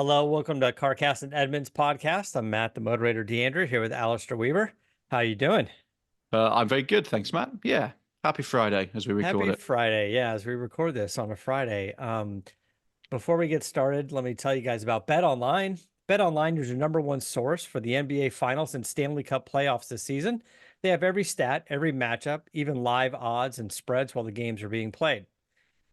Hello, welcome to CarCast+Edmunds podcast. I'm Matt, the moderator, Deandra, here with Alistair Weaver. How you doing? I'm very good, thanks, Matt. Yeah, happy Friday as we record Happy it. Friday. Yeah, as we record this on a Friday. Before we get started, let me tell you guys about Bet Online. Bet Online is your number one source for the NBA Finals and Stanley Cup playoffs this season. They have every stat, every matchup, even live odds and spreads while the games are being played.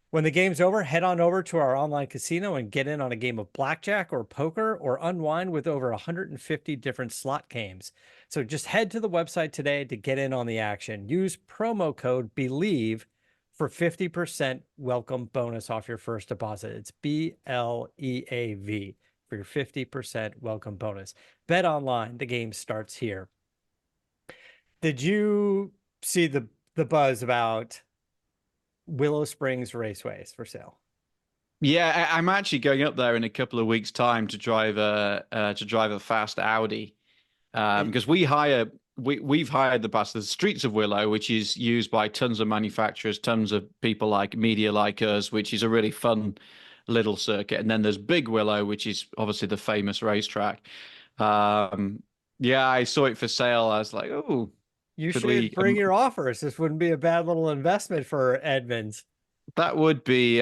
When the game's over, head on over to our online casino and get in on a game of blackjack or poker or unwind with over 150 different slot games. So just head to the website today to get in on the action. Use promo code BELIEVE for 50% welcome bonus off your first deposit. It's BLEAV for your 50% welcome bonus. Bet online, the game starts here. Did you see the buzz about Willow Springs Raceway is for sale? Yeah, I'm actually going up there in a couple of weeks' time to drive a fast Audi, because we've hired the streets of Willow, which is used by tons of manufacturers, tons of people like media like us, which is a really fun little circuit. And then there's Big Willow, which is obviously the famous racetrack. Yeah, I saw it for sale. I was like, oh, You could should we? bring your offers. This wouldn't be a bad little investment for Edmunds. That would be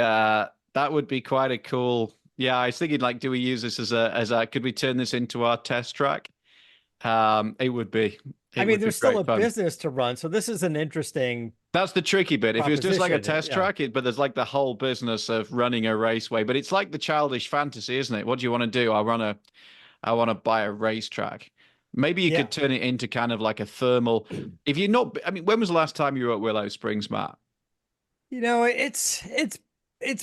quite a cool. Yeah, I was thinking like, do we use this as a could we turn this into our test track? It would be I it mean, would be there's still great a fun. business to run, so this is an interesting That's the tricky bit. If it was just like a proposition. test Yeah. track, but there's like the whole business of running a raceway. But it's like the childish fantasy, isn't it? What do you want to do? I want to buy a racetrack. Maybe you Yeah. could turn it into kind of like a thermal. If you're not, I mean, when was the last time you were at Willow Springs, Matt? You know, it's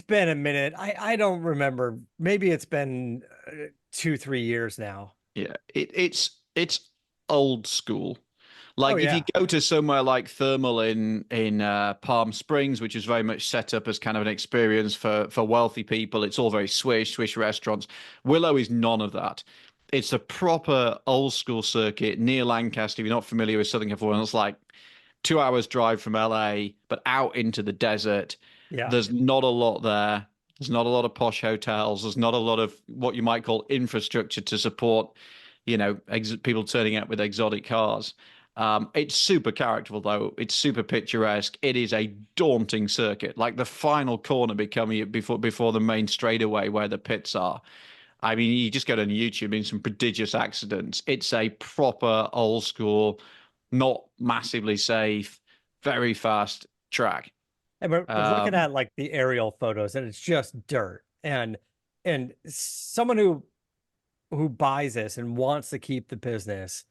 been a minute. I don't remember. Maybe it's been 2, 3 years now. Yeah, it's old school. Oh Like if you yeah. go to somewhere like Thermal in Palm Springs, which is very much set up as kind of an experience for wealthy people, it's all very swish restaurants. Willow is none of that. It's a proper old school circuit near Lancaster. If you're not familiar with Southern California, it's like 2 hours drive from LA, but out into the desert. Yeah. There's not a lot there. There's not a lot of posh hotels. There's not a lot of what you might call infrastructure to support, people turning up with exotic cars. It's super characterful though. It's super picturesque. It is a daunting circuit. Like the final corner becoming before the main straightaway where the pits are. I mean, you just go on YouTube in some prodigious accidents. It's a proper old school, not massively safe, very fast track. And we're looking Um, at like the aerial photos, and it's just dirt. And someone who buys this and wants to keep the business,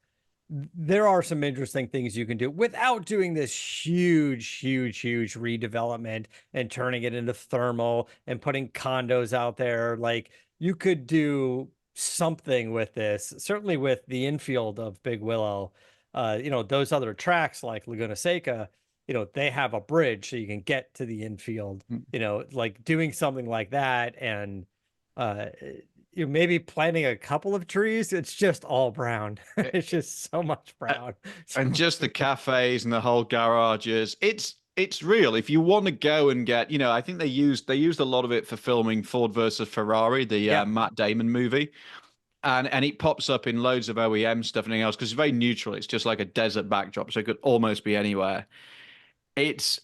there are some interesting things you can do without doing this huge redevelopment and turning it into thermal and putting condos out there. Like you could do something with this, certainly with the infield of Big Willow. Those other tracks like Laguna Seca, they have a bridge so you can get to the infield, like doing something like that. And uh you maybe planting a couple of trees. It's just all brown. It's just so much brown. and just the cafes and the whole garages. It's real. If you want to go and get, I think they used a lot of it for filming Ford versus Ferrari, the Yeah. Matt Damon movie. And it pops up in loads of OEM stuff and everything else because it's very neutral. It's just like a desert backdrop, so it could almost be anywhere. It's,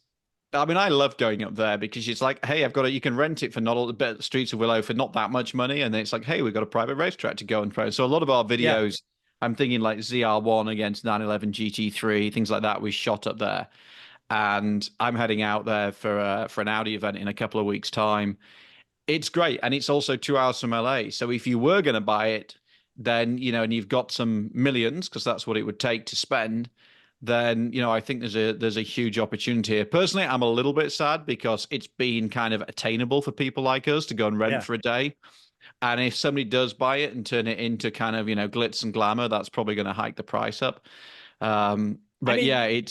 I mean, I love going up there because it's like, hey, I've got it. You can rent it for not all the streets of Willow for not that much money, and then it's like, hey, we've got a private racetrack to go and play. So a lot of our Yeah. videos, I'm thinking like ZR1 against 911 GT3, things like that, we shot up there. And I'm heading out there for an Audi event in a couple of weeks' time. It's great, and it's also 2 hours from LA. So if you were going to buy it, then and you've got some millions because that's what it would take to spend. Then I think there's a huge opportunity here. Personally, I'm a little bit sad because it's been kind of attainable for people like us to go and rent Yeah. for a day. And if somebody does buy it and turn it into kind of glitz and glamour, that's probably going to hike the price up. I But mean, yeah, I,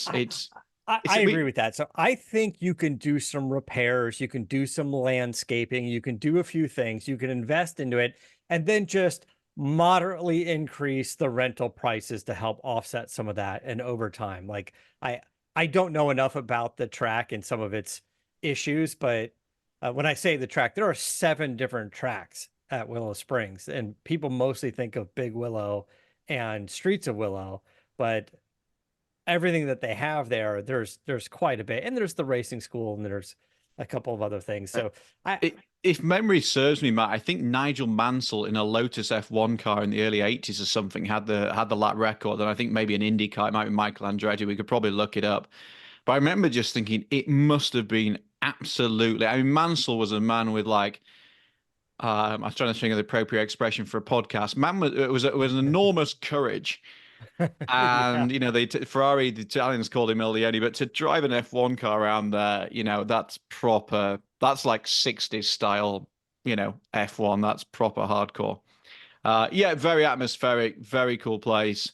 I agree with that. So I think you can do some repairs, you can do some landscaping, you can do a few things, you can invest into it, and then just moderately increase the rental prices to help offset some of that and over time. Like I don't know enough about the track and some of its issues, but when I say the track, there are 7 different tracks at Willow Springs, and people mostly think of Big Willow and Streets of Willow, but everything that they have there, there's quite a bit, and there's the racing school, and there's a couple of other things. So I If memory serves me, Matt, I think Nigel Mansell in a Lotus F1 car in the early 80s or something had the lap record, and I think maybe an Indy car, it might be Michael Andretti. We could probably look it up. But I remember just thinking it must have been absolutely. I mean, Mansell was a man with like. I was trying to think of the appropriate expression for a podcast. Man, it was an enormous courage, yeah, and Ferrari, the Italians called him Il Leone, but to drive an F1 car around there, that's proper. That's like 60s style, F1. That's proper hardcore. Yeah, very atmospheric, very cool place.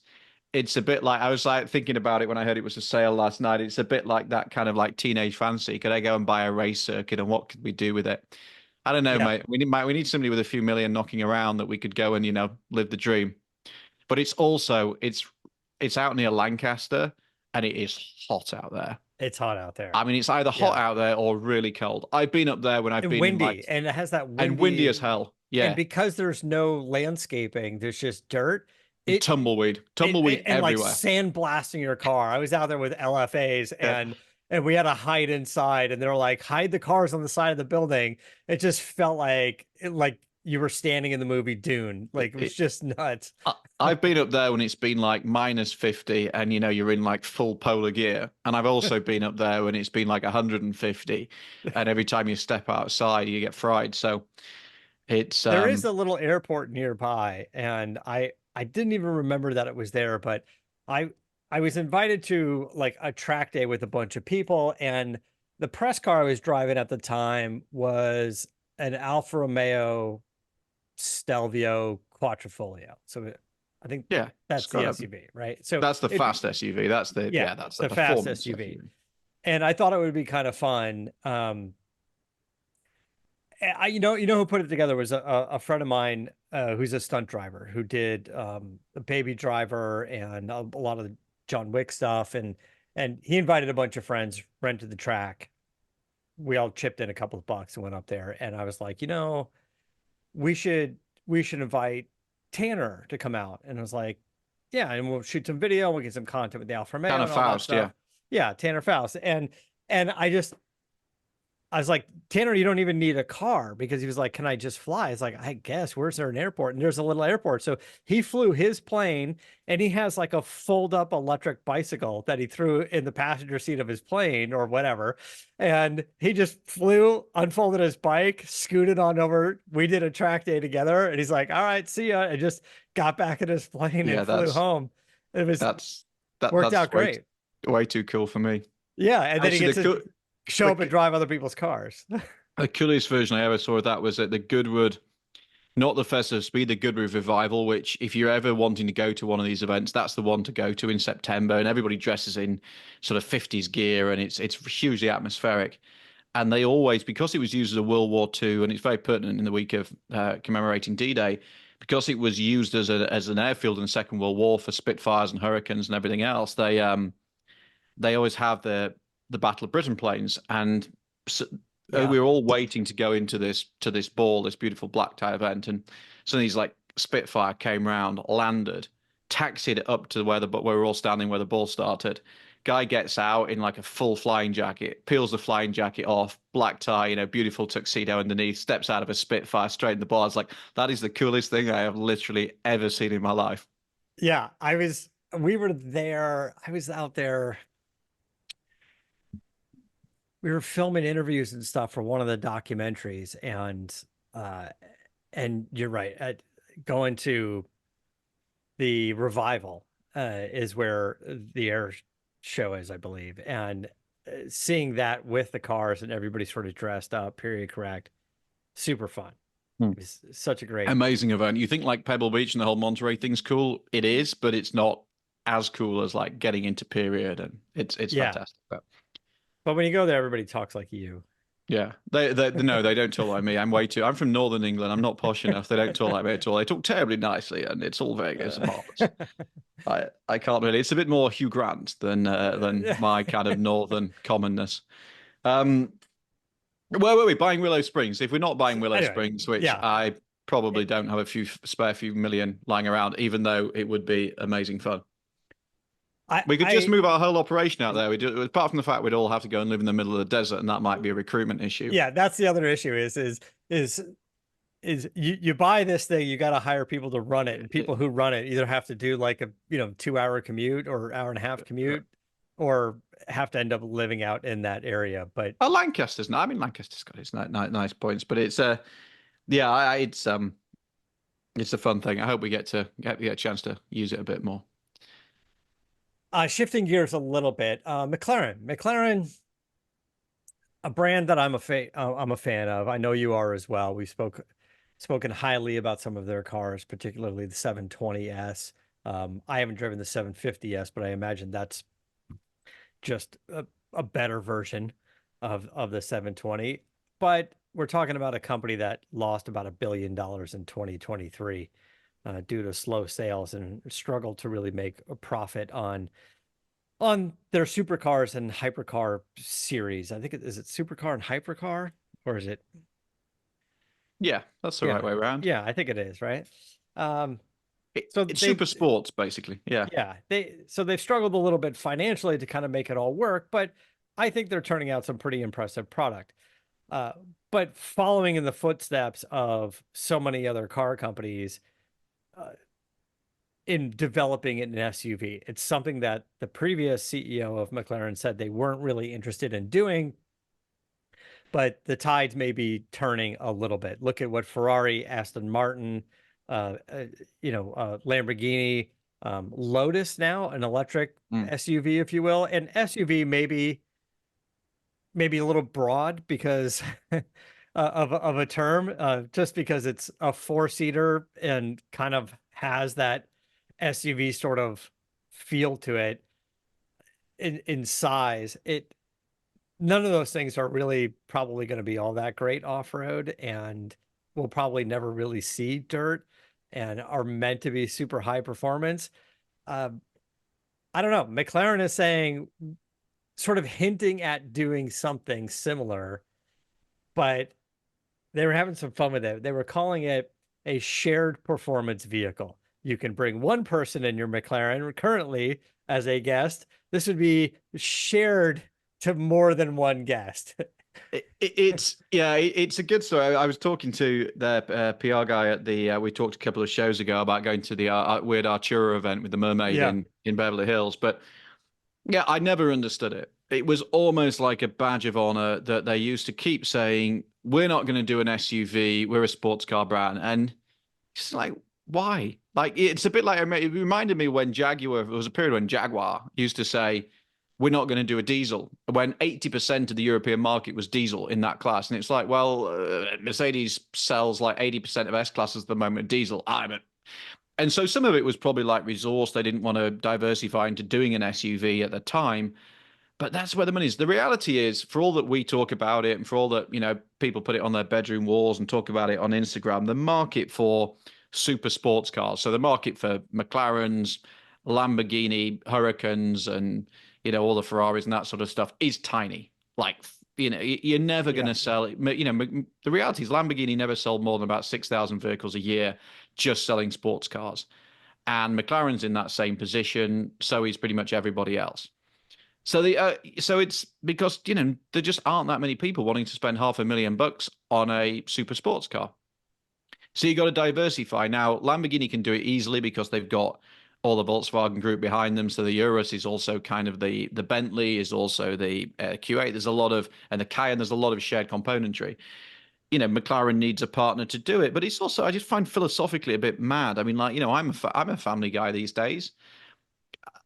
It's a bit like I was like thinking about it when I heard it was a sale last night. It's a bit like that kind of like teenage fancy. Could I go and buy a race circuit, and what could we do with it? I don't know, yeah. mate. We need somebody with a few million knocking around that we could go and live the dream. But it's also it's out near Lancaster, and it is hot out there. It's hot out there. I mean, it's either hot out there or really cold. I've been up there when I've And been in windy, and it has that and windy as hell. Yeah, And because there's no landscaping, there's just dirt. Tumbleweed And like everywhere. sandblasting your car. I was out there with LFAs, and we had to hide inside, and they were like, hide the cars on the side of the building. It just felt like you were standing in the movie Dune. Like it was just nuts. I've been up there when it's been like -50 and you're in like full polar gear. And I've also been up there when it's been like 150 and every time you step outside you get fried. So it's There is a little airport nearby, and I didn't even remember that it was there, but I I was invited to like a track day with a bunch of people, and the press car I was driving at the time was an Alfa Romeo Stelvio Quattrofolio. So I think yeah, that's the SUV, right? So that's the fast SUV. That's that's the fast performance SUV. And I thought it would be kind of fun. You know who put it together was a friend of mine who's a stunt driver who did Baby Driver and a lot of the John Wick stuff, and he invited a bunch of friends, rented the track. We all chipped in a couple of bucks and went up there, and I was like, we should invite Tanner to come out, and I was like, yeah, and we'll shoot some video, we'll get some content with the Alfa Romeo, Tanner Faust, yeah, Tanner Faust, and I was like, Tanner, you don't even need a car, because he was like, can I just fly? It's like, I guess, where's there an airport? And there's a little airport. So he flew his plane, and he has like a fold up electric bicycle that he threw in the passenger seat of his plane or whatever. And he just flew, unfolded his bike, scooted on over. We did a track day together, and he's like, all right, see ya. And just got back in his plane and flew home. It was worked out great. Way too cool for me. Yeah. And then he gets to show up and drive other people's cars. The coolest version I ever saw of that was at the Goodwood, not the Festival of Speed, the Goodwood Revival, which if you're ever wanting to go to one of these events, that's the one to go to in September. And everybody dresses in sort of 50s gear, and it's hugely atmospheric. And they always, because it was used as a World War II, and it's very pertinent in the week of commemorating D-Day, because it was used as an airfield in the Second World War for Spitfires and Hurricanes and everything else, they always have the Battle of Britain planes, and we were all waiting to go into this ball, this beautiful black tie event, and some of these like Spitfire came round, landed, taxied up to where we were all standing where the ball started. Guy gets out in like a full flying jacket, peels the flying jacket off, black tie, beautiful tuxedo underneath, steps out of a Spitfire straight in the ball. It's like, that is the coolest thing I have literally ever seen in my life. Yeah, we were there. I was out there. We were filming interviews and stuff for one of the documentaries, and you're right. Going to the revival is where the air show is, I believe, and seeing that with the cars and everybody sort of dressed up, period correct, super fun. It's such a great, amazing event. You think like Pebble Beach and the whole Monterey thing's cool? It is, but it's not as cool as like getting into period, and it's fantastic. But when you go there, everybody talks like you. Yeah, they don't talk like me. I'm from Northern England. I'm not posh enough. They don't talk like me at all. They talk terribly nicely, and it's all Vegas and marvelous. I can't really. It's a bit more Hugh Grant than my kind of northern commonness. Where were we? Buying Willow Springs. If we're not buying Willow Springs, which I probably don't have a spare few million lying around, even though it would be amazing fun. We could just move our whole operation out there. We do, apart from the fact we'd all have to go and live in the middle of the desert, and that might be a recruitment issue. Yeah, that's the other issue is you buy this thing, you got to hire people to run it, and people who run it either have to do like a 2-hour commute or hour and a half commute, or have to end up living out in that area. But Lancaster's not. I mean, Lancaster's got its nice points, but it's yeah, it's a fun thing. I hope we get a chance to use it a bit more. Shifting gears a little bit, McLaren, a brand that I'm a fan of. I know you are as well. We've spoken highly about some of their cars, particularly the 720S. I haven't driven the 750S, but I imagine that's just a better version of the 720. But we're talking about a company that lost about $1 billion in 2023 due to slow sales and struggled to really make a profit on their supercars and hypercar series. I think is it supercar and hypercar, or is it? Yeah, that's the right way around. Yeah, I think it is, right? It's super sports, basically. Yeah. Yeah. They've struggled a little bit financially to kind of make it all work, but I think they're turning out some pretty impressive product. But following in the footsteps of so many other car companies, in developing an SUV. It's something that the previous CEO of McLaren said they weren't really interested in doing, but the tides may be turning a little bit. Look at what Ferrari, Aston Martin, Lamborghini, Lotus now, an electric SUV, if you will. And SUV maybe a little broad because of a term, just because it's a 4-seater and kind of has that SUV sort of feel to it in size. None of those things are really probably going to be all that great off-road, and we'll probably never really see dirt and are meant to be super high performance. I don't know. McLaren is saying, sort of hinting at doing something similar, but they were having some fun with it. They were calling it a shared performance vehicle. You can bring one person in your McLaren currently as a guest. This would be shared to more than one guest. It's a good story. I was talking to their PR guy at the. We talked a couple of shows ago about going to the weird Artura event with the mermaid in Beverly Hills, but yeah, I never understood it. It was almost like a badge of honor that they used to keep saying, "We're not going to do an SUV. We're a sports car brand," and it's like, why? Like, it's a bit like, it reminded me when there was a period when Jaguar used to say, we're not going to do a diesel, when 80% of the European market was diesel in that class. And it's like, well, Mercedes sells like 80% of S-classes at the moment diesel. And so some of it was probably like resource. They didn't want to diversify into doing an SUV at the time. But that's where the money is. The reality is, for all that we talk about it and for all that, people put it on their bedroom walls and talk about it on Instagram, the market for super sports cars, so the market for McLarens, Lamborghini Huracans, and all the Ferraris and that sort of stuff is tiny. Like, you're never going to sell it. The reality is Lamborghini never sold more than about 6,000 vehicles a year just selling sports cars, and McLaren's in that same position. So is pretty much everybody else. So it's because there just aren't that many people wanting to spend $500,000 on a super sports car. So you got to diversify. Now, Lamborghini can do it easily because they've got all the Volkswagen group behind them. So the Urus is also kind of the Bentley, is also the Q8. There's a lot of, and the Cayenne, there's a lot of shared componentry. McLaren needs a partner to do it, but it's also, I just find philosophically a bit mad. I mean, like, I'm a family guy these days.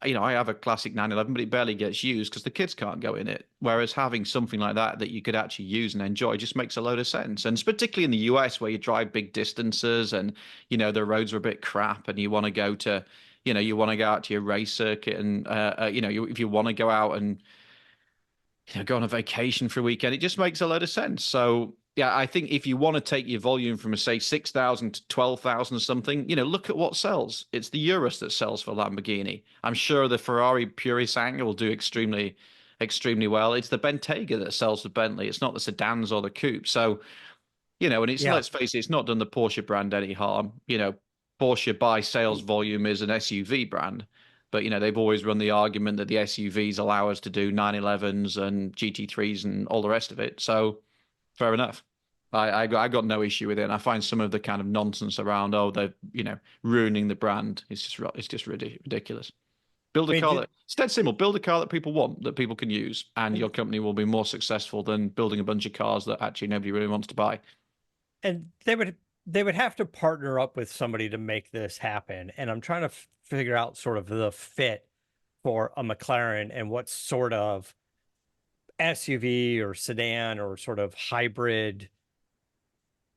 I have a classic 911, but it barely gets used because the kids can't go in it. Whereas having something like that you could actually use and enjoy just makes a load of sense. And particularly in the US, where you drive big distances and, the roads are a bit crap and you want to go to, you want to go out to your race circuit and, if you want to go out and, go on a vacation for a weekend, it just makes a load of sense. So, yeah, I think if you want to take your volume from, say, 6,000 to 12,000 or something, look at what sells. It's the Urus that sells for Lamborghini. I'm sure the Ferrari Purisanga will do extremely, extremely well. It's the Bentayga that sells for Bentley. It's not the sedans or the coupes. So You know, and it's, Yeah. let's face it, it's not done the Porsche brand any harm. You know, Porsche by sales volume is an SUV brand, but you know, they've always run the argument that the SUVs allow us to do 911s and GT3s and all the rest of it. So fair enough. I got no issue with it. And I find some of the kind of nonsense around, oh, they're, you know, ruining the brand. It's just ridiculous. Build I a mean, car that, it's dead simple. Build a car that people want, that people can use, and your company will be more successful than building a bunch of cars that actually nobody really wants to buy. and they would have to partner up with somebody to make this happen. And I'm trying to figure out sort of the fit for a McLaren and what sort of SUV or sedan or sort of hybrid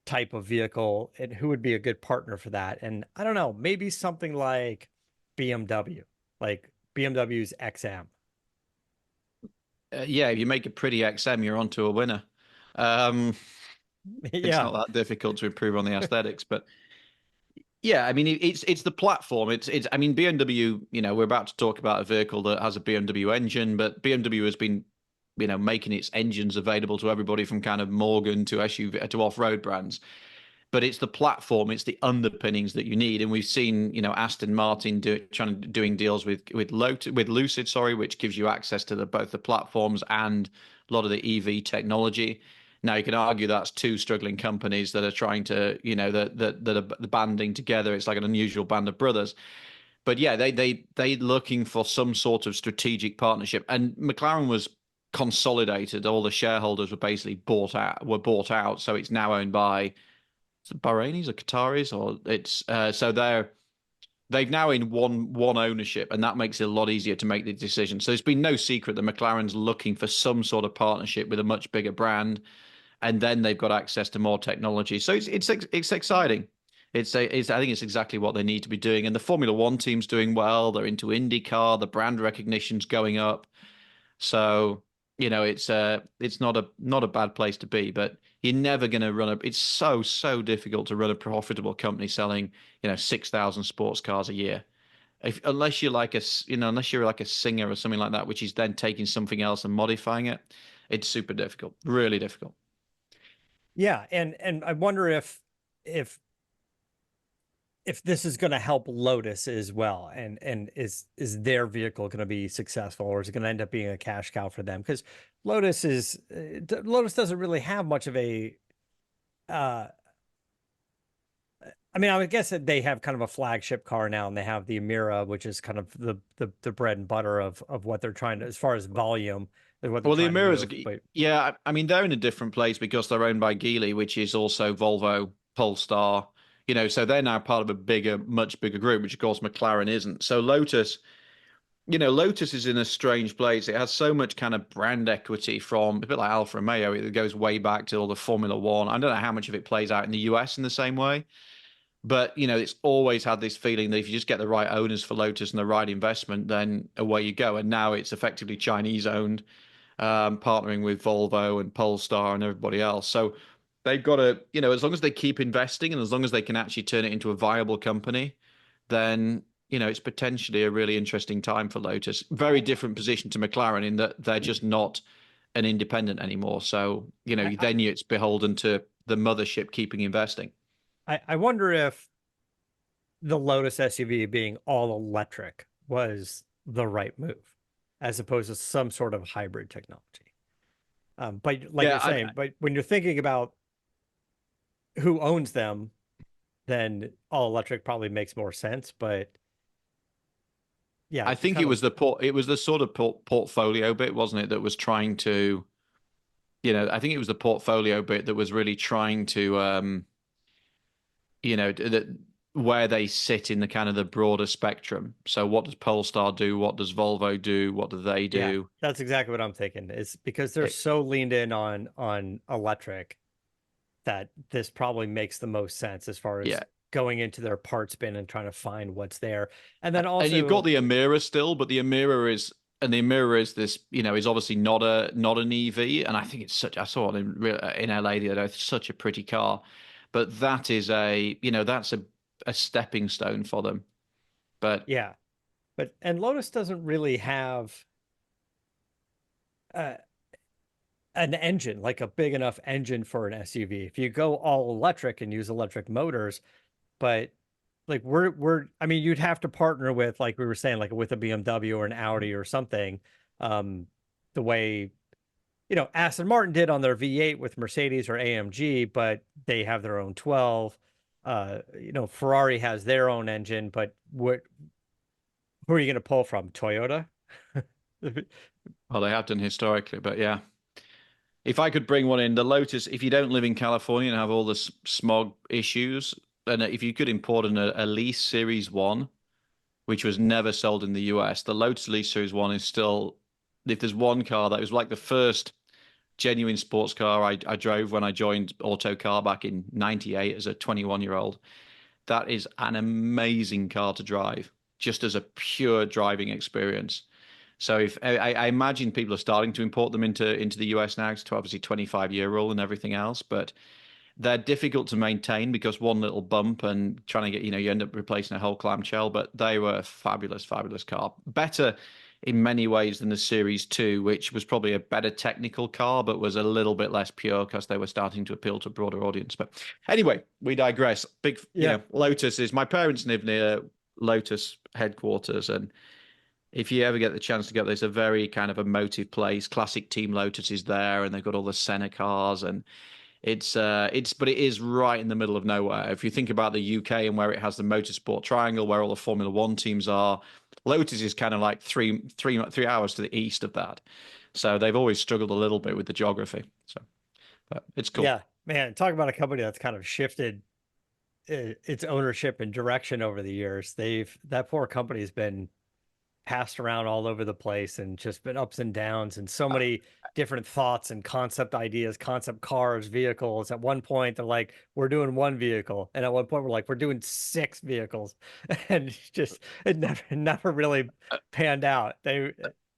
type of vehicle and who would be a good partner for that. And I don't know, maybe something like BMW, like BMW's XM. Yeah, if you make a pretty XM, you're onto a winner. Um, it's Yeah. not that difficult to improve on the aesthetics, but yeah, I mean, it's the platform. It's. I mean, BMW. You know, we're about to talk about a vehicle that has a BMW engine, but BMW has been, you know, making its engines available to everybody from kind of Morgan to SUV to off-road brands. But it's the platform, it's the underpinnings that you need, and we've seen, you know, Aston Martin doing deals with Lucid, sorry, which gives you access to both the platforms and a lot of the EV technology. Now you can argue that's two struggling companies that are trying to, you know, that are banding together. It's like an unusual band of brothers. But yeah, they looking for some sort of strategic partnership, and McLaren was consolidated. All the shareholders were basically bought out, so it's now owned by Bahrainis or Qataris, or it's so they've now in one ownership, and that makes it a lot easier to make the decision. So it's been no secret that McLaren's looking for some sort of partnership with a much bigger brand, and then they've got access to more technology. So it's exciting. I think it's exactly what they need to be doing, and the Formula One team's doing well. They're into IndyCar. The brand recognition's going up. So, you know, it's not a bad place to be, but you're never going to run a, it's so difficult to run a profitable company selling, you know, 6,000 sports cars a year. Unless you're like unless you're like a singer or something like that, which is then taking something else and modifying it, it's super difficult, really difficult. Yeah, and I wonder if if this is going to help Lotus as well, and is their vehicle going to be successful, or is it going to end up being a cash cow for them? Because Lotus doesn't really have much of a uh I mean, I would guess that they have kind of a flagship car now, and they have the Amira, which is kind of the bread and butter of what they're trying to, as far as volume, is what they're Well, the trying to Amiras, move. But yeah, I mean, they're in a different place because they're owned by Geely, which is also Volvo, Polestar, you know, so they're now part of a bigger, much bigger group, which of course McLaren isn't. So Lotus, you know, Lotus is in a strange place. It has so much kind of brand equity from a bit like Alfa Romeo. It goes way back to all the Formula One. I don't know how much of it plays out in the US in the same way, but you know, it's always had this feeling that if you just get the right owners for Lotus and the right investment, then away you go. And now it's effectively Chinese owned, partnering with Volvo and Polestar and everybody else. So they've got to, you know, as long as they keep investing and as long as they can actually turn it into a viable company, then, you know, it's potentially a really interesting time for Lotus. Very different position to McLaren in that they're just not an independent anymore. So, you know, I then it's beholden to the mothership keeping investing. I wonder if the Lotus SUV being all electric was the right move, as opposed to some sort of hybrid technology. But like you're Yeah, saying, but when you're thinking about who owns them, then all electric probably makes more sense. But yeah, I you think kind of it was the sort of portfolio bit, wasn't it, that was trying to, you know, I think it was the portfolio bit that was really trying to, you know, that where they sit in the kind of the broader spectrum. So what does Polestar do? What does Volvo do? What do they yeah, do? that's exactly what I'm thinking. Is because they're It, so leaned in on electric that this probably makes the most sense as far as yeah. going into their parts bin and trying to find what's there. And then And you've got also, the Amira still, but the Amira is this, you know, is obviously not an EV. And I think it's such, I saw it in LA the other day, it's such a pretty car. But that is you know, that's a stepping stone for them. But yeah, and Lotus doesn't really have uh, an engine, like a big enough engine for an SUV. If you go all electric and use electric motors, but like I mean, you'd have to partner with, like we were saying, like with a BMW or an Audi or something, the way, Aston Martin did on their V8 with Mercedes or AMG, but they have their own 12. Ferrari has their own engine, but who are you going to pull from? Toyota? Well, they have done historically, but yeah. If I could bring one in, the Lotus, if you don't live in California and have all the smog issues, and if you could import a Lease Series 1, which was never sold in the US, the Lotus Lease Series 1 is still, if there's one car that was like the first genuine sports car I drove when I joined Autocar back in 98 as a 21-year-old. That is an amazing car to drive, just as a pure driving experience. So if I imagine people are starting to import them into the US now, to obviously 25-year rule and everything else, but they're difficult to maintain because one little bump and trying to get, you end up replacing a whole clamshell, but they were a fabulous, fabulous car. Better in many ways than the Series 2, which was probably a better technical car, but was a little bit less pure because they were starting to appeal to a broader audience. But anyway, we digress. Big, Lotus is, my parents live near Lotus headquarters, and if you ever get the chance to go, there's a very kind of emotive place. Classic Team Lotus is there, and they've got all the Senna cars, and but it is right in the middle of nowhere. If you think about the UK and where it has the motorsport triangle, where all the Formula One teams are, Lotus is kind of like three hours to the east of that. So they've always struggled a little bit with the geography. So, but it's cool. Yeah, man, talk about a company that's kind of shifted its ownership and direction over the years. That poor company has been passed around all over the place and just been ups and downs and so many different thoughts and concept ideas, concept cars, vehicles. At one point, they're like, we're doing one vehicle. And at one point, we're like, we're doing 6 vehicles. And it never really panned out. They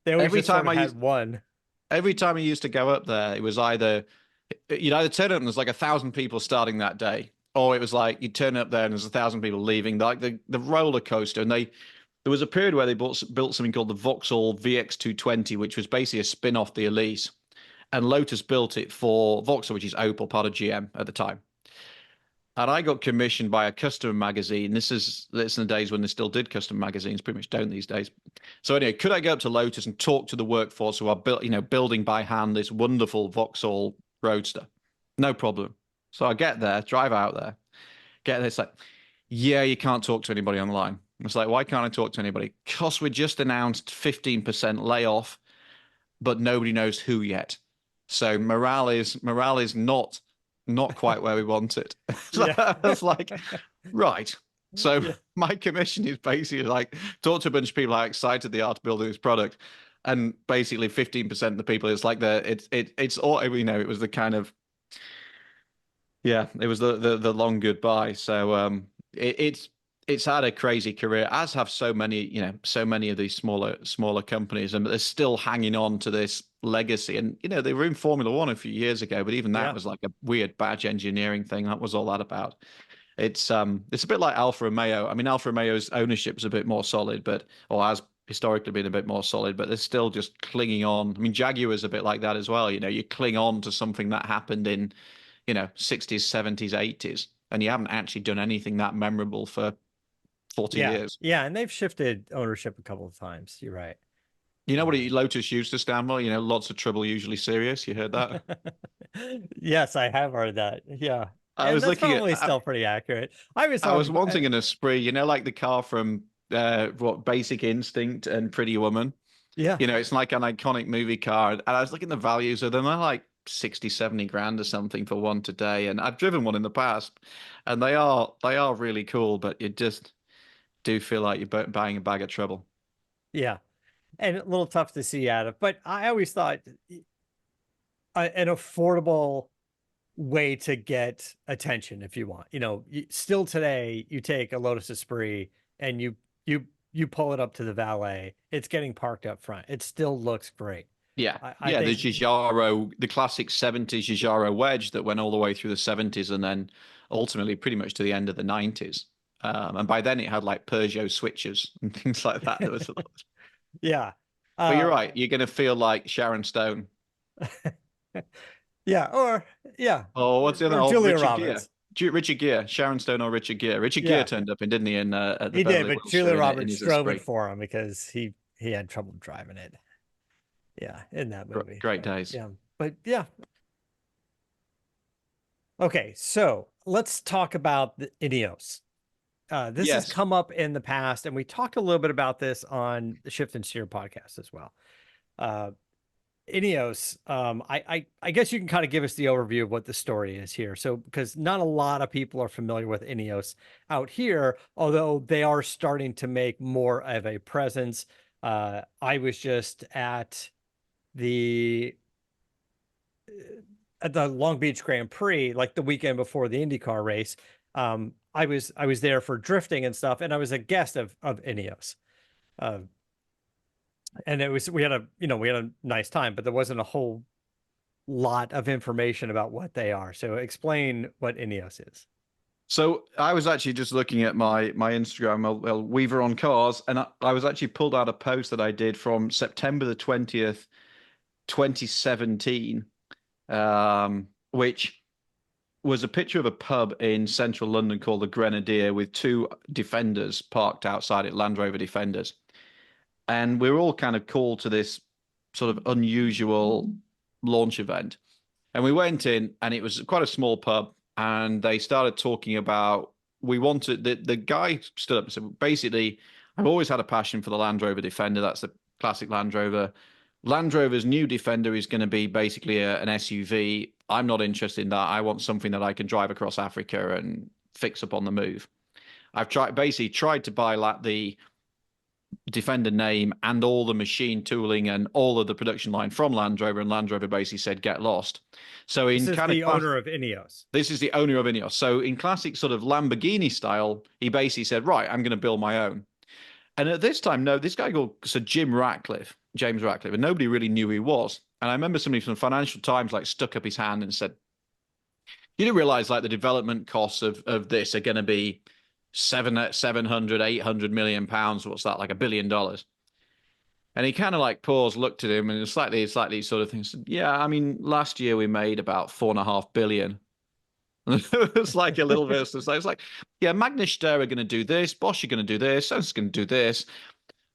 always Every just time sort of had one. Every time I used to go up there, it was you'd either turn up and there's like 1,000 people starting that day, or it was like you turn up there and there's 1,000 people leaving, like the roller coaster. And there was a period where they built something called the Vauxhall VX220, which was basically a spin-off the Elise. And Lotus built it for Vauxhall, which is Opel, part of GM at the time. And I got commissioned by a customer magazine. This is in the days when they still did custom magazines, pretty much don't these days. So anyway, could I go up to Lotus and talk to the workforce who are building by hand this wonderful Vauxhall Roadster? No problem. So I get there, drive out there, get there. It's like, yeah, you can't talk to anybody online. It's like, why can't I talk to anybody? Because we just announced 15% layoff, but nobody knows who yet. So morale is not quite where we want it. So I was like, right. So my commission is basically like talk to a bunch of people how excited they are to building this product, and basically 15% of the people, it's like it's all, it was the kind of, it was the long goodbye. So it's had a crazy career, as have so many of these smaller companies, and they're still hanging on to this legacy. And they were in Formula One a few years ago, but even that was like a weird badge engineering thing. That was all that about. It's a bit like Alfa Romeo. I mean, Alfa Romeo's ownership's a bit more solid, or has historically been a bit more solid, but they're still just clinging on. I mean, Jaguar's a bit like that as well. You cling on to something that happened in 60s, 70s, 80s, and you haven't actually done anything that memorable for 40 years. Yeah, and they've shifted ownership a couple of times. You're right. You know what Lotus used to stand for? Lots of trouble, usually serious. You heard that? Yes, I have heard that. Yeah. I was looking probably still pretty accurate. I was wanting an Esprit, like the car from Basic Instinct and Pretty Woman. Yeah. It's like an iconic movie car. And I was looking at the values of them. They're like 60, 70 grand or something for one today. And I've driven one in the past, and they are really cool, but you just do feel like you're buying a bag of trouble. Yeah. And a little tough to see out of, but I always thought an affordable way to get attention, if you want, still today, you take a Lotus Esprit and you pull it up to the valet, it's getting parked up front. It still looks great. Yeah. I think the Giugiaro, the classic 70s Giugiaro wedge that went all the way through the 70s and then ultimately pretty much to the end of the 90s. And by then it had like Peugeot switches and things like that. It was yeah. But you're right. You're going to feel like Sharon Stone. Yeah, or yeah, Oh, what's the other? or Oh, Julia Richard Gere. Roberts. Richard Gere, Sharon Stone or Richard Gere. Richard Gere Yeah, turned up in, didn't he, in at the he did, Beverly but Wilshire Julia in Roberts Ineos drove it Esprit. for him because he had trouble driving it. Yeah, in that movie. Great So days. yeah, but yeah. Okay, so let's talk about the Ineos. This has Yes. come up in the past, and we talked a little bit about this on the Shift and Steer podcast as well. Uh, Ineos, I guess you can kind of give us the overview of what the story is here. So, because not a lot of people are familiar with Ineos out here, although they are starting to make more of a presence. I was just the at the Long Beach Grand Prix, like the weekend before the IndyCar race. I was there for drifting and stuff, and I was a guest of Ineos. Uh, and it was we had a nice time, but there wasn't a whole lot of information about what they are. So explain what Ineos is. So I was actually just looking at my Instagram, Weaver on Cars, and I was actually pulled out a post that I did from September the 20th, 2017, which was a picture of a pub in central London called the Grenadier with two Defenders parked outside it, Land Rover Defenders. And we were all kind of called to this sort of unusual launch event. And we went in, and it was quite a small pub, and they started talking about we wanted the guy stood up and said, basically, I've always had a passion for the Land Rover Defender. That's the classic Land Rover. Land Rover's new Defender is going to be basically an SUV. I'm not interested in that. I want something that I can drive across Africa and fix up on the move. I've tried to buy the Defender name and all the machine tooling and all of the production line from Land Rover, and Land Rover basically said, get lost. So This in is kind of the owner of Ineos. this is the owner of Ineos. So in classic sort of Lamborghini style, he basically said, right, I'm going to build my own. And at this time, no, this guy called Sir James Ratcliffe, and nobody really knew who he was. And I remember somebody from Financial Times like stuck up his hand and said, you do realize like the development costs of this are going to be 700, 800 million pounds. What's that? Like $1 billion. And he kind of like paused, looked at him, and slightly sort of things. Yeah, I mean, last year we made about 4.5 billion. It was like a little bit. It's like, yeah, Magnus Steyr are going to do this, Bosch are going to do this, Sens's going to do this.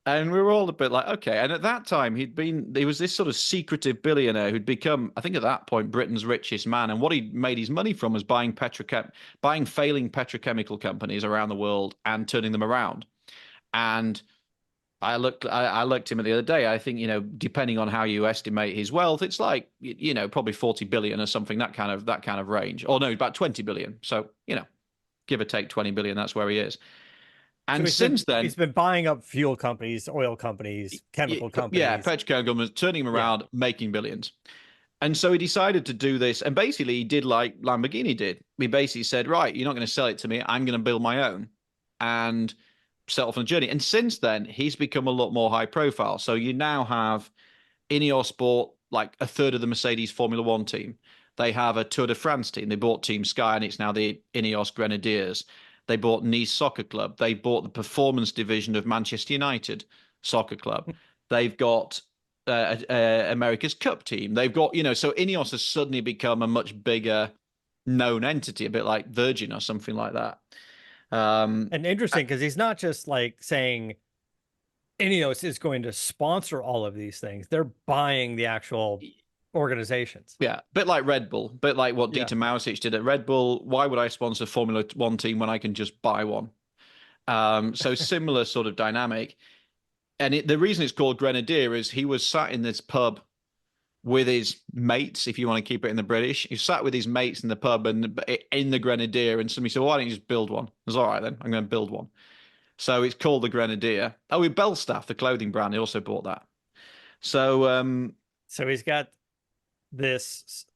And we were all a bit like, okay. And at that time, he was this sort of secretive billionaire who'd become, I think at that point, Britain's richest man. And what he made his money from was buying failing petrochemical companies around the world and turning them around. And I looked him at the other day. I think, depending on how you estimate his wealth, it's like, probably 40 billion or something, that kind of range. Or no, about 20 billion. So, give or take 20 billion, that's where he is. And since then, he's been buying up fuel companies, oil companies, chemical companies. Yeah, petrochemical companies, turning them around, making billions. And so he decided to do this. And basically, he did like Lamborghini did. He basically said, right, you're not going to sell it to me. I'm going to build my own and set off on a journey. And since then, he's become a lot more high profile. So you now have Ineos bought like a third of the Mercedes Formula One team. They have a Tour de France team. They bought Team Sky, and it's now the Ineos Grenadiers. They bought Nice Soccer Club. They bought the performance division of Manchester United Soccer Club. They've got America's Cup team. They've got, so Ineos has suddenly become a much bigger known entity, a bit like Virgin or something like that. And interesting because he's not just like saying Ineos is going to sponsor all of these things. They're buying the actual organizations. Yeah, bit like Red Bull, bit like what Dieter Mausich did at Red Bull. Why would I sponsor Formula One team when I can just buy one? So similar sort of dynamic. And the reason it's called Grenadier is he was sat in this pub with his mates, if you want to keep it in the British. He sat with his mates in the pub and in the Grenadier, and somebody said, well, why don't you just build one? I was all right then, I'm going to build one. So it's called the Grenadier. Oh, with Belstaff, the clothing brand, he also bought that. So so he's got this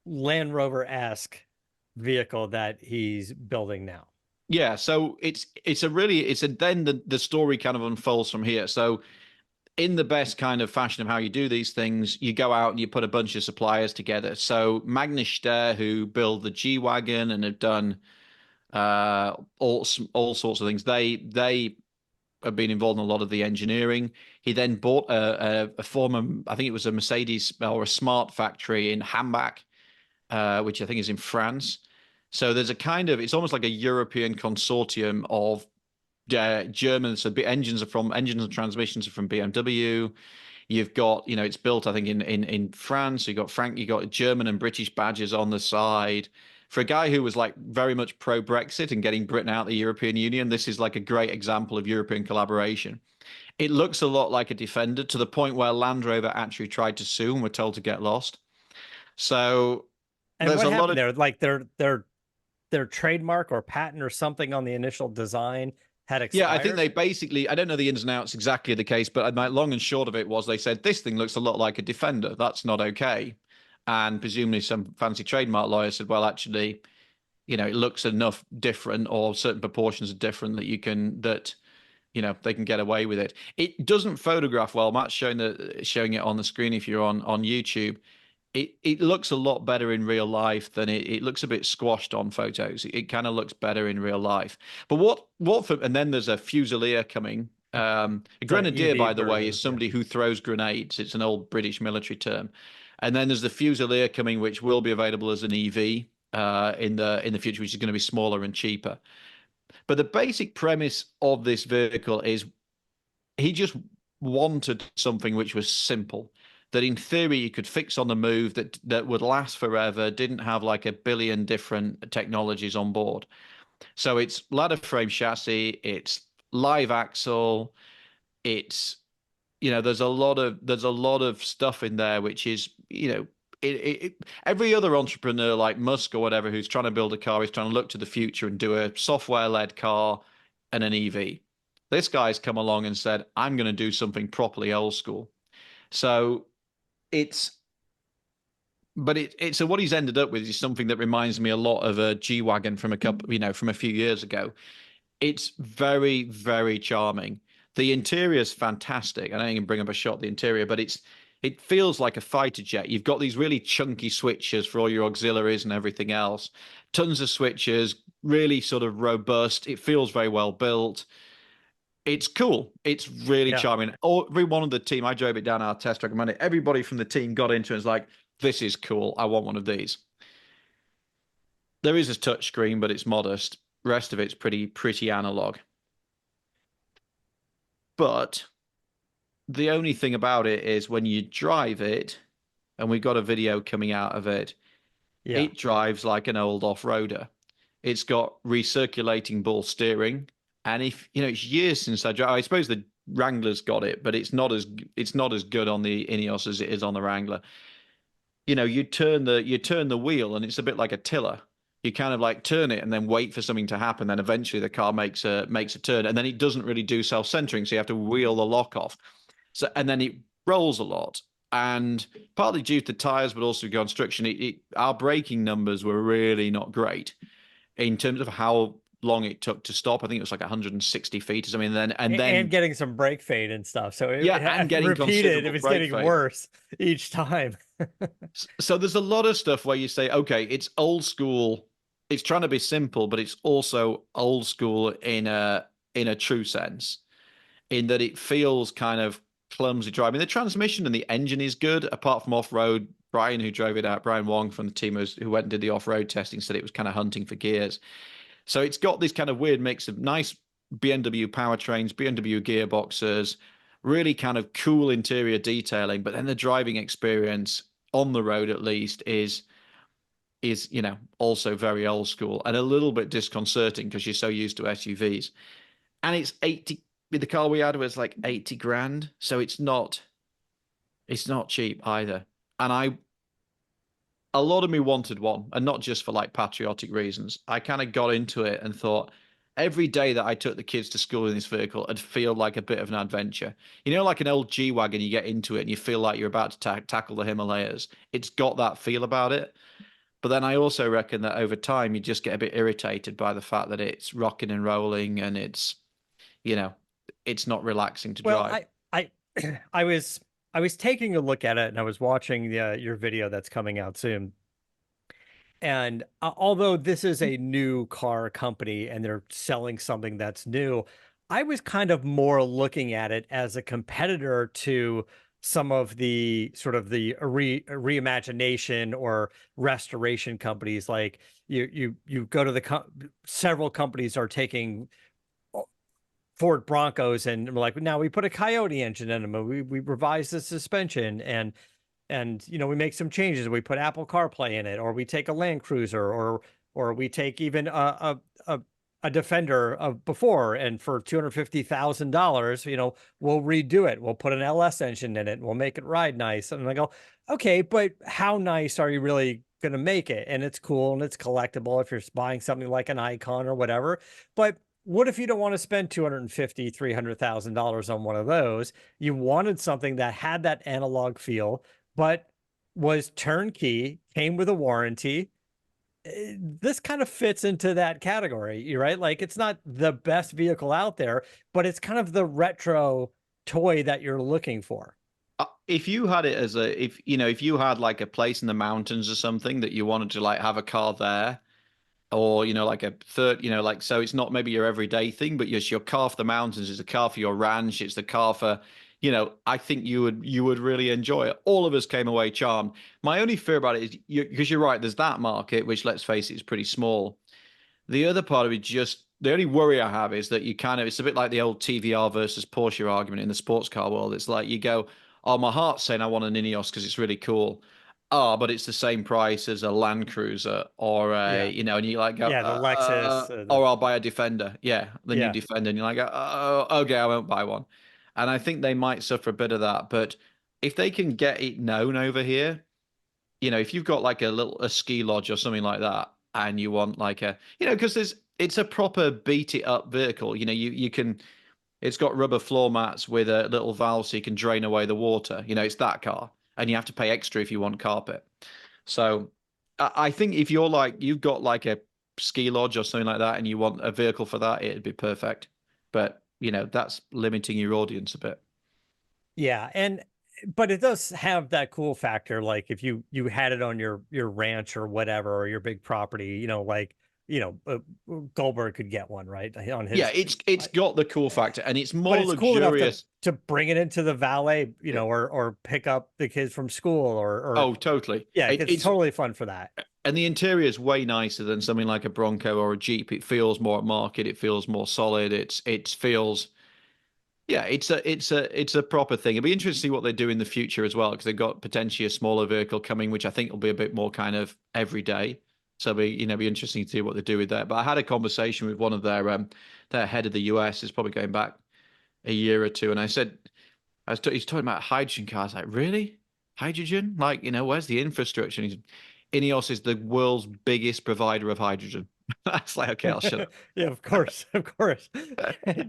Land Rover-esque vehicle that he's building now. Yeah, so then the story kind of unfolds from here. So in the best kind of fashion of how you do these things, you go out and you put a bunch of suppliers together. So Magnus Steyr, who build the G-Wagon and have done all sorts of things, they had been involved in a lot of the engineering. He then bought a former, I think it was a Mercedes or a Smart factory in Hambach, which I think is in France. So there's a kind of, it's almost like a European consortium of German. So engines and transmissions are from BMW. You've got, it's built, I think, in France. You got German and British badges on the side. For a guy who was like very much pro-Brexit and getting Britain out of the European Union, this is like a great example of European collaboration. It looks a lot like a Defender, to the point where Land Rover actually tried to sue and were told to get lost. So And there's what a lot happened of there? Like their trademark or patent or something on the initial design had Yeah, I think expired. they basically, I don't know the ins and outs exactly of the case, but my long and short of it was they said this thing looks a lot like a Defender. That's not okay. And presumably some fancy trademark lawyer said, well, actually, it looks enough different, or certain proportions are different, that they can get away with it. It doesn't photograph well. Matt's showing it on the screen if you're on YouTube. It looks a lot better in real life than it looks a bit squashed on photos. It kind of looks better in real life. But and then there's a Fusilier coming. A The Grenadier, EV by the way, version, is yeah. somebody who throws grenades. It's an old British military term. And then there's the Fusilier coming, which will be available as an EV in the future, which is going to be smaller and cheaper. But the basic premise of this vehicle is he just wanted something which was simple, that in theory you could fix on the move, that would last forever, didn't have like a billion different technologies on board. So it's ladder frame chassis, it's live axle, it's there's a lot of stuff in there which is every other entrepreneur like Musk or whatever who's trying to build a car is trying to look to the future and do a software-led car and an EV. This guy's come along and said, I'm going to do something properly old school. So so what he's ended up with is something that reminds me a lot of a G-Wagon from from a few years ago. It's very, very charming. The interior is fantastic. I don't even bring up a shot of the interior, but it feels like a fighter jet. You've got these really chunky switches for all your auxiliaries and everything else. Tons of switches, really sort of robust. It feels very well built. It's cool. It's really Yeah. charming. Everyone on the team, I drove it down our test track Monday. Everybody from the team got into it and was like, this is cool. I want one of these. There is a touch screen, but it's modest. The rest of it's pretty analog. But the only thing about it is when you drive it, and we got a video coming out of it, Yeah. it drives like an old off-roader. It's got recirculating ball steering. And it's years since I suppose the Wrangler's got it, but it's not as good on the Ineos as it is on the Wrangler. You turn the wheel and it's a bit like a tiller. You kind of like turn it and then wait for something to happen. Then eventually the car makes a turn, and then it doesn't really do self-centering, so you have to wheel the lock off. So and then it rolls a lot, and partly due to the tires, but also construction. Our braking numbers were really not great in terms of how long it took to stop. I think it was like 160 feet or something. And getting some brake fade and stuff. So yeah, and getting repeated, it considerable was brake getting fade. worse each time. So there's a lot of stuff where you say, okay, it's old school. It's trying to be simple, but it's also old school in a true sense, in that it feels kind of clumsy driving. The transmission and the engine is good, apart from off-road. Brian, who drove it out, Brian Wong from the team who went and did the off-road testing, said it was kind of hunting for gears. So it's got this kind of weird mix of nice BMW powertrains, BMW gearboxes, really kind of cool interior detailing, but then the driving experience on the road at least is also very old school and a little bit disconcerting because you're so used to SUVs. And it's 80, the car we had was like 80 grand, so it's not cheap either. And a lot of me wanted one, and not just for like patriotic reasons. I kind of got into it and thought every day that I took the kids to school in this vehicle, it'd feel like a bit of an adventure. Like an old G-Wagon, you get into it and you feel like you're about to tackle the Himalayas. It's got that feel about it. But then I also reckon that over time, you just get a bit irritated by the fact that it's rocking and rolling and it's not relaxing to Well, drive. I I was taking a look at it and I was watching your video that's coming out soon. And although this is a new car company and they're selling something that's new, I was kind of more looking at it as a competitor to some of the sort of the reimagination or restoration companies. Like you go to several companies are taking Ford Broncos and we're like, now we put a Coyote engine in them, and we revised the suspension, and we make some changes. We put Apple CarPlay in it, or we take a Land Cruiser, or we take even a Defender of before, and for $250,000, we'll redo it. We'll put an LS engine in it. We'll make it ride nice. And I go, okay, but how nice are you really going to make it? And it's cool and it's collectible if you're buying something like an Icon or whatever. But what if you don't want to spend $250,000, $300,000 on one of those? You wanted something that had that analog feel, but was turnkey, came with a warranty. This kind of fits into that category, right? Like, it's not the best vehicle out there, but it's kind of the retro toy that you're looking for. If you had it as if you had like a place in the mountains or something that you wanted to like have a car there, or like a third, like, so it's not maybe your everyday thing, but your car for the mountains is a car for your ranch. It's the car for, I think you would really enjoy it. All of us came away charmed. My only fear about it is because you're right, there's that market, which, let's face it, is pretty small. The other part of it, just the only worry I have is that it's a bit like the old TVR versus Porsche argument in the sports car world. It's like you go, oh, my heart's saying I want an Ineos because it's really cool. Oh, but it's the same price as a Land Cruiser or Yeah. and you like go, Yeah. The Lexus. or I'll buy a Defender. Yeah, the new Yeah. Defender. And you're like, oh, okay, I won't buy one. And I think they might suffer a bit of that. But if they can get it known over here, if you've got like a ski lodge or something like that, and you want like because it's a proper beat it up vehicle. You can, it's got rubber floor mats with a little valve so you can drain away the water. It's that car, and you have to pay extra if you want carpet. So I think if you've got like a ski lodge or something like that, and you want a vehicle for that, it'd be perfect. But that's limiting your audience a bit. Yeah. But it does have that cool factor. Like, if you had it on your ranch or whatever, or your big property, like, Goldberg could get one, right? On his, Yeah, it's got the cool factor, and it's more but it's cool enough luxurious. to bring it into the valet, or pick up the kids from school, or Oh, totally. yeah, it's It's totally fun for that. and the interior is way nicer than something like a Bronco or a Jeep. It feels more market. It feels more solid. It feels, yeah, it's a proper thing. It'll be interesting to see what they do in the future as well, because they've got potentially a smaller vehicle coming, which I think will be a bit more kind of everyday. So be interesting to see what they do with that. But I had a conversation with one of their head of the US. It's probably going back a year or two, and I said, he's talking about hydrogen cars. Like, really? Hydrogen? Like, where's the infrastructure? And Ineos is the world's biggest provider of hydrogen. That's like, okay, I'll shut up. Yeah, of course, of course.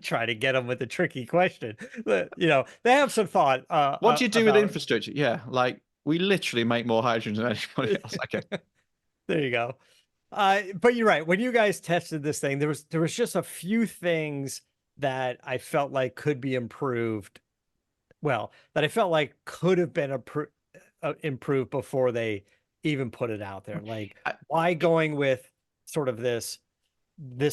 Try to get them with a tricky question. But, they have some thought. What do you do with About infrastructure? Yeah, like, we literally make more hydrogen than anybody else. Okay. There you go. But you're right. When you guys tested this thing, there was just a few things that I felt like could be improved. Well, that I felt like could have been improved before they even put it out there. Like, why going with sort of this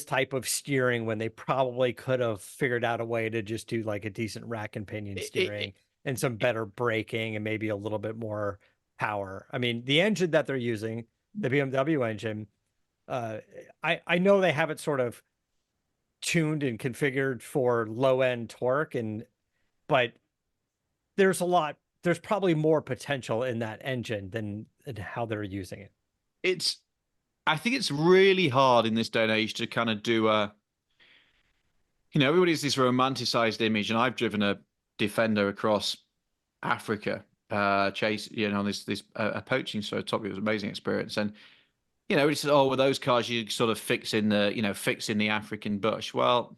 type of steering when they probably could have figured out a way to just do like a decent rack and pinion steering and some better braking and maybe a little bit more power. I mean, the engine that they're using, the BMW engine, I know they have it sort of tuned and configured for low end torque, but there's probably more potential in that engine than in how they're using it. I think it's really hard in this day and age to kind of do everybody's this romanticized image, and I've driven a Defender across Africa, chase, this poaching sort of topic. It was an amazing experience. And it said, oh, with those cars, you sort of fix in the African bush. Well,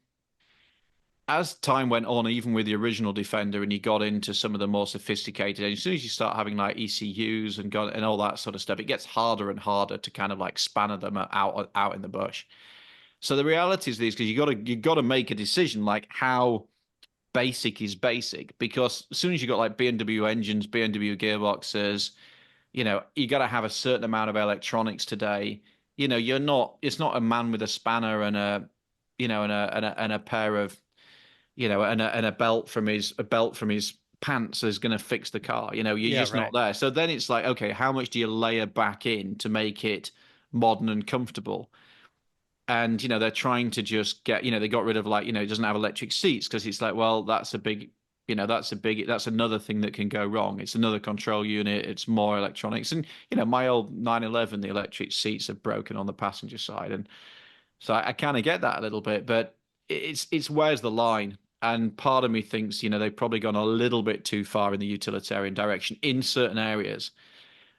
as time went on, even with the original Defender, and you got into some of the more sophisticated, and as soon as you start having like ECUs and all that sort of stuff, it gets harder and harder to kind of like spanner them out in the bush. So the reality is because you got to make a decision, like, how basic is basic, because as soon as you got like BMW engines, BMW gearboxes, you got to have a certain amount of electronics today. It's not a man with a spanner and a pair of and a belt from his pants is going to fix the car. You're Yeah, just not right. there. So then it's like, okay, how much do you layer back in to make it modern and comfortable? And they're trying to just they got rid of, like, it doesn't have electric seats, because it's like, well, that's another thing that can go wrong. It's another control unit, it's more electronics. And my old 911, the electric seats are broken on the passenger side, and so I kind of get that a little bit. But it's where's the line? And part of me thinks they've probably gone a little bit too far in the utilitarian direction in certain areas.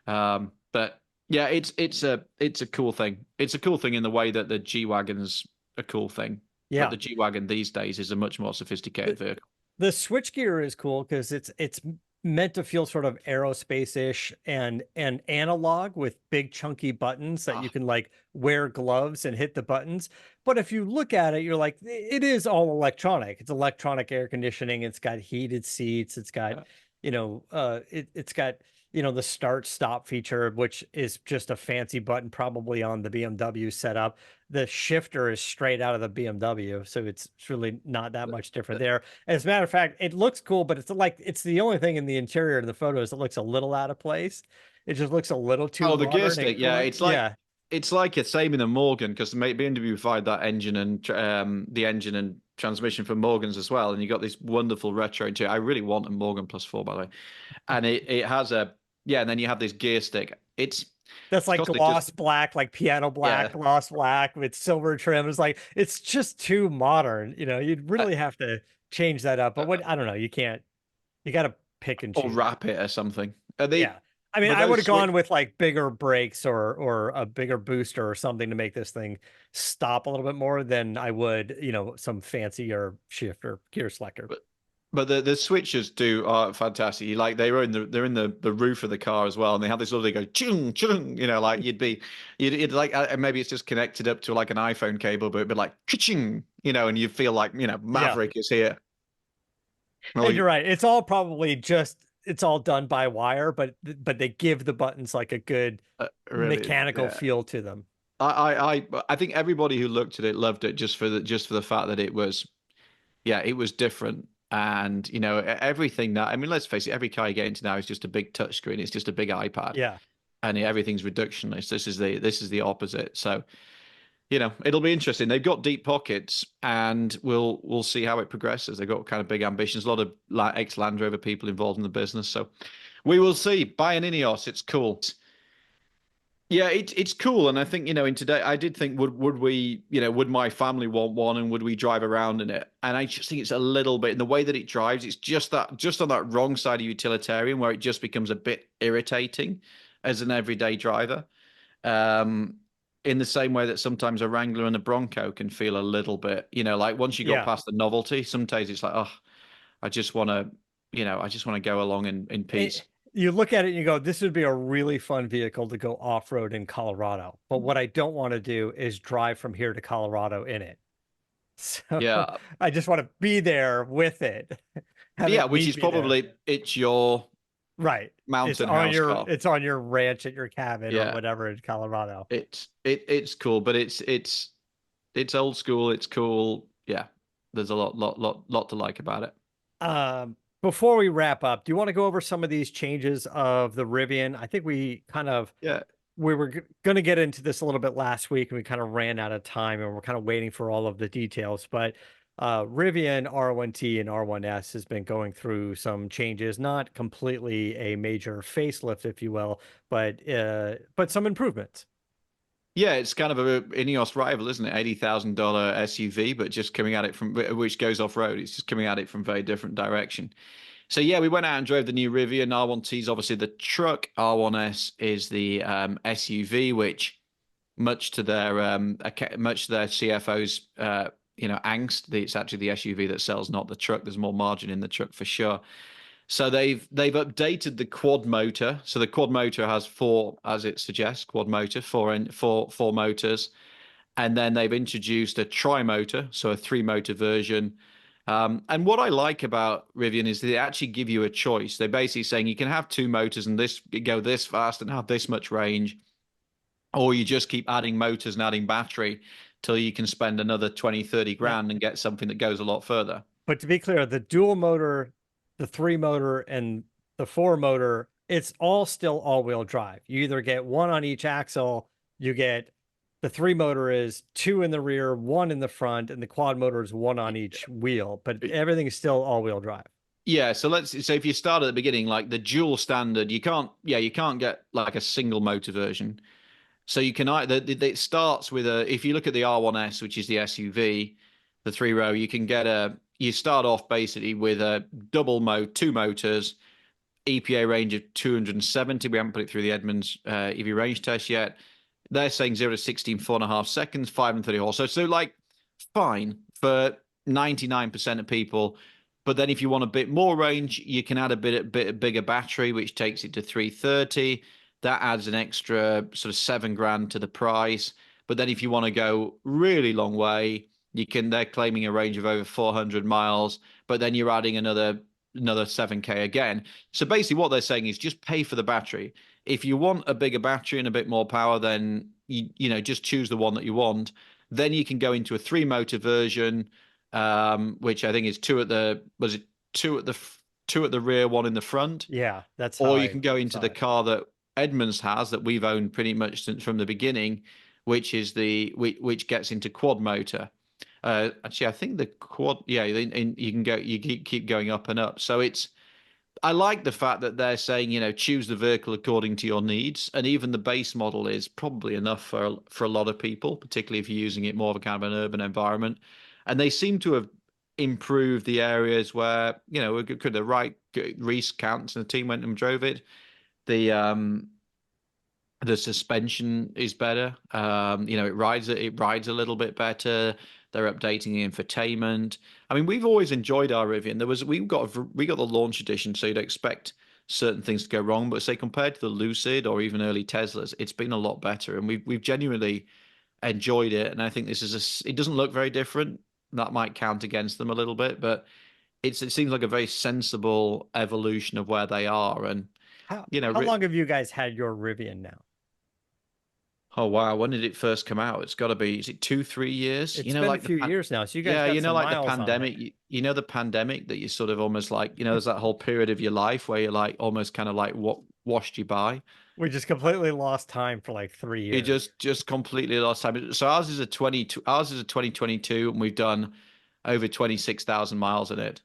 But yeah, it's a cool thing. It's a cool thing in the way that the G Wagon's a cool thing. But Yeah. the G Wagon these days is a much more sophisticated vehicle. The switch gear is cool because it's meant to feel sort of aerospace-ish and analog with big chunky buttons that you Ah, can like wear gloves and hit the buttons. But if you look at it, you're like, it is all electronic. It's electronic air conditioning. It's got heated seats. It's got, yeah. it's got, the start stop feature, which is just a fancy button probably on the BMW setup. The shifter is straight out of the BMW, so it's really not that much different there. As a matter of fact, it looks cool, but it's the only thing in the interior of the photos that looks a little out of place. It just looks a little too Oh, the gear modern and stick. Yeah, cool. Yeah. it's like it's same in a Morgan, because the BMW provided that engine and the engine and transmission for Morgans as well, and you got this wonderful retro interior. I really want a Morgan plus 4, by the way, and it has a yeah, and then you have this gear stick. That's It's like because they just gloss black, like piano yeah. black, gloss black with silver trim. It's like it's just too modern. You'd Uh, really have to change that up. But uh, I don't know, you can't, you got to pick and or choose. wrap it or something. Yeah. I mean, But I would those have gone switch. with like bigger brakes or a bigger booster or something to make this thing stop a little bit more than I would, some fancier shift or gear selector. But the switches are fantastic. Like they're in the roof of the car as well, and they have this little, they go chung chung. Like you'd like, maybe it's just connected up to like an iPhone cable, but it'd be like ching. And you feel like Yeah. Maverick is here. Or And you're right. It's all probably just it's all done by wire, but they give the buttons like a good really, mechanical yeah. feel to them. I think everybody who looked at it loved it, just for the fact that it was different. And everything that, I mean, let's face it, every car you get into now is just a big touchscreen. It's just a big iPad, Yeah. and everything's reductionist. This is the opposite. So it'll be interesting. They've got deep pockets, and we'll see how it progresses. They've got kind of big ambitions. A lot of ex Land Rover people involved in the business, so we will see. Buy an Ineos. It's cool. Yeah, it's cool, and I think in today I did think, would we, would my family want one, and would we drive around in it? And I just think it's a little bit in the way that it drives. It's just on that wrong side of utilitarian, where it just becomes a bit irritating as an everyday driver. Um, in the same way that sometimes a Wrangler and a Bronco can feel a little bit, like once you got Yeah. past the novelty, sometimes it's like, oh, I just want to, go along in It, peace. you look at it and you go, this would be a really fun vehicle to go off-road in Colorado. But what I don't want to do is drive from here to Colorado in it. So Yeah, I just want to be there with it. Have yeah, it which meet is me there. probably it's your Right. mountain house car. It's on your ranch at your cabin or Yeah, whatever in Colorado. it's cool, but it's old school. It's cool. Yeah, there's a lot to like about it. Before we wrap up, do you want to go over some of these changes of the Rivian? I think Yeah, we were going to get into this a little bit last week and we kind of ran out of time and we're kind of waiting for all of the details. But Rivian R1T and R1S has been going through some changes, not completely a major facelift, if you will, but some improvements. yeah, it's kind of a Ineos rival, isn't it? $80,000 SUV, but just coming at it from which goes off road. It's just coming at it from very different direction. So yeah, we went out and drove the new Rivian. R1T is obviously the truck. R1S is the SUV, which much to their CFO's angst, it's actually the SUV that sells, not the truck. There's more margin in the truck for sure. So they've updated the quad motor. So the quad motor has four, as it suggests, quad motor, four motors, and then they've introduced a tri-motor, so a three-motor version. And what I like about Rivian is they actually give you a choice. They're basically saying you can have two motors and this go this fast and have this much range, or you just keep adding motors and adding battery till you can spend another 20, 30 Yeah. grand and get something that goes a lot further. But to be clear, the dual motor, the 3 motor, and the 4 motor, it's all still all-wheel drive. You either get one on each axle, you get the 3 motor is 2 in the rear, 1 in the front, and the quad motor is 1 on each wheel, but everything is still all-wheel drive. Yeah, so let's say if you start at the beginning, like the dual standard, you can't get like a single motor version. So you can either it starts with a if you look at the R1S, which is the SUV, the 3 row, you start off basically with a two motors, EPA range of 270. We haven't put it through the Edmunds EV range test yet. They're saying 0 to 16, 4.5 seconds, 530 horse. So like fine for 99% of people. But then if you want a bit more range, you can add a bit bigger battery, which takes it to 330. That adds an extra sort of $7,000 to the price. But then if you want to go really long way, they're claiming a range of over 400 miles, but then you're adding another 7K again. So basically what they're saying is just pay for the battery. If you want a bigger battery and a bit more power, then just choose the one that you want. Then you can go into a 3 motor version, which I think is two at the rear, one in the front. Yeah, that's or you can go into the car that Edmunds has that we've owned pretty much since from the beginning, which gets into quad motor. Actually, I think the quad, yeah, you keep going up and up. So I like the fact that they're saying, choose the vehicle according to your needs, and even the base model is probably enough for a lot of people, particularly if you're using it more of a kind of an urban environment. And they seem to have improved the areas where could the right Reese Counts and the team went and drove it. The suspension is better. It rides a little bit better. They're updating the infotainment. I mean, we've always enjoyed our Rivian. We got the launch edition, so you'd expect certain things to go wrong, but say compared to the Lucid or even early Teslas, it's been a lot better, and we've genuinely enjoyed it. And I think it doesn't look very different. That might count against them a little bit, but it seems like a very sensible evolution of where they are. And how long have you guys had your Rivian now? Oh wow, when did it first come out? It's got to be, is it 2-3 years? It's been a few years now, so you guys got some like the miles on pandemic. it. The pandemic that you sort of almost like, there's that whole period of your life where you're like almost kind of like what washed you by. We just completely lost time for like 3 You years. just completely lost time. So ours is a 2022, and we've done over 26,000 miles in it.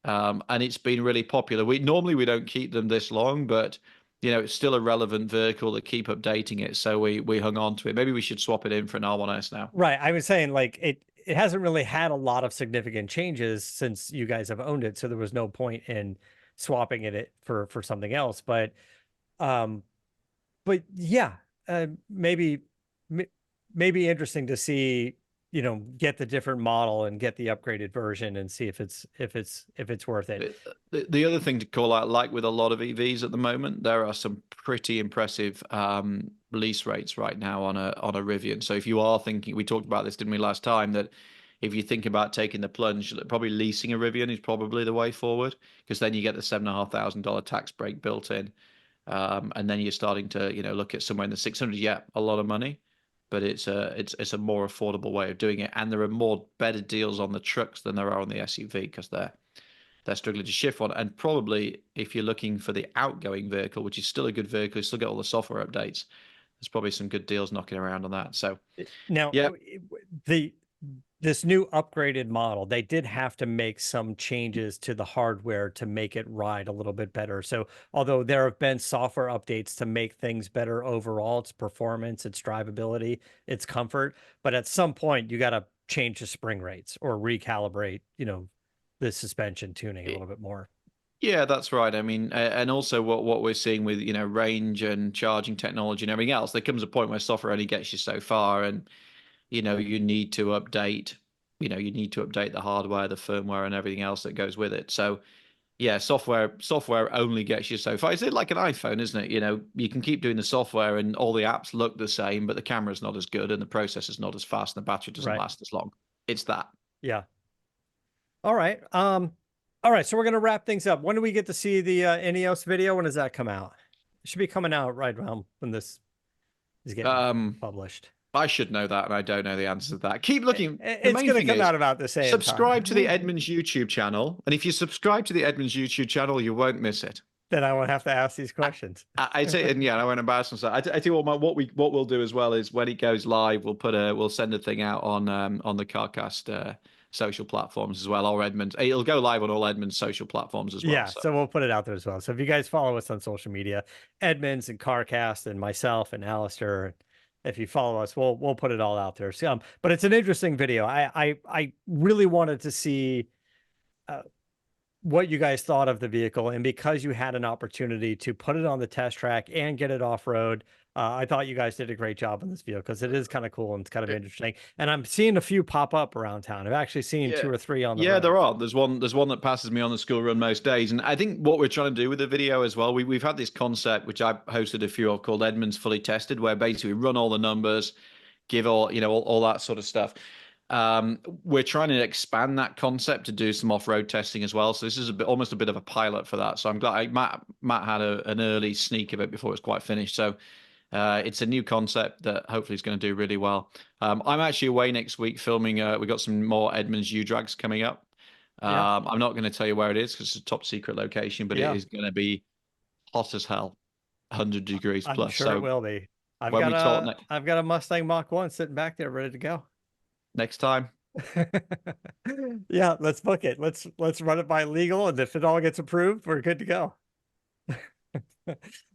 And it's been really popular. We don't keep them this long, but it's still a relevant vehicle to keep updating it. So we hung on to it. Maybe we should swap it in for an R1S now. Right. I was saying like it hasn't really had a lot of significant changes since you guys have owned it, so there was no point in swapping it for something else. Um, but yeah, maybe interesting to see, get the different model and get the upgraded version and see if it's worth it. The other thing to call out, like with a lot of EVs at the moment, there are some pretty impressive lease rates right now on a Rivian. So if you are thinking, we talked about this, didn't we, last time, that if you think about taking the plunge, probably leasing a Rivian is probably the way forward, because then you get the $7,500 tax break built in. And then you're starting to, look at somewhere in the 600. Yeah, a lot of money, but it's a more affordable way of doing it. And there are better deals on the trucks than there are on the SUV, because they're struggling to shift one. And probably if you're looking for the outgoing vehicle, which is still a good vehicle, you still get all the software updates, there's probably some good deals knocking around on that. So now, yeah, this new upgraded model, they did have to make some changes to the hardware to make it ride a little bit better. So although there have been software updates to make things better overall, its performance, its drivability, its comfort, but at some point you got to change the spring rates or recalibrate, the suspension tuning a little bit more. Yeah, that's right. I mean, and also what we're seeing with, range and charging technology and everything else, there comes a point where software only gets you so far, and you need to update, the hardware, the firmware, and everything else that goes with it. So yeah, software only gets you so far. It's like an iPhone, isn't it? You can keep doing the software and all the apps look the same, but the camera's not as good and the processor's not as fast and the battery doesn't last as long. It's that. Yeah. All right. All right, so we're gonna wrap things up. When do we get to see the Ineos video? When does that come out? It should be coming out right around when this is getting published. I should know that, and I don't know the answer to that. Keep looking. The It's main going to thing come is out about the same subscribe to the time. Edmunds YouTube channel, and if you subscribe to the Edmunds YouTube channel, you won't miss it. Then I won't have to ask these questions. I say, and yeah, I won't embarrass myself. I tell you what we'll do as well is when it goes live, we'll send a thing out on the CarCast social platforms as well, or Edmunds. It'll go live on all Edmunds social platforms as well. Yeah, so we'll put it out there as well. So if you guys follow us on social media, Edmunds and CarCast and myself and Alistair, if you follow us, we'll put it all out there. So, but it's an interesting video. I really wanted to see what you guys thought of the vehicle, and because you had an opportunity to put it on the test track and get it off road, I thought you guys did a great job on this vehicle because it is kind of cool and it's kind of interesting. And I'm seeing a few pop up around town. I've actually seen 2 or 3 on the road. There are. There's one that passes me on the school run most days. And I think what we're trying to do with the video as well, we've had this concept which I've hosted a few of called Edmunds Fully Tested, where basically we run all the numbers, give all all that sort of stuff. We're trying to expand that concept to do some off-road testing as well. So this is almost a bit of a pilot for that. So I'm glad Matt had an early sneak of it before it's quite finished. So it's a new concept that hopefully is going to do really well. I'm actually away next week filming. We got some more Edmunds U-Drags coming up. I'm not going to tell you where it is because it's a top secret location, but it is going to be hot as hell, 100 degrees plus. I'm sure it will be. I've got a Mustang Mach 1 sitting back there ready to go. Next time. Yeah, let's book it. Let's run it by legal, and if it all gets approved, we're good to go.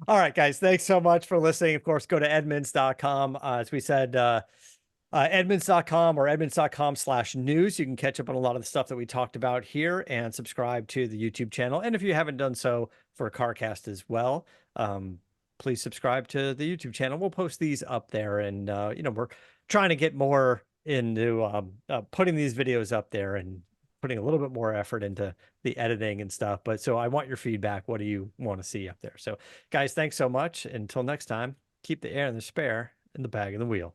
All right, guys, thanks so much for listening. Of course, go to Edmunds.com. As we said, Edmunds.com or Edmunds.com/news. You can catch up on a lot of the stuff that we talked about here and subscribe to the YouTube channel. And if you haven't done so for CarCast as well, please subscribe to the YouTube channel. We'll post these up there, and we're trying to get more into putting these videos up there and putting a little bit more effort into the editing and stuff. But so I want your feedback. What do you want to see up there? So guys, thanks so much. Until next time, keep the air in the spare in the bag of the wheel.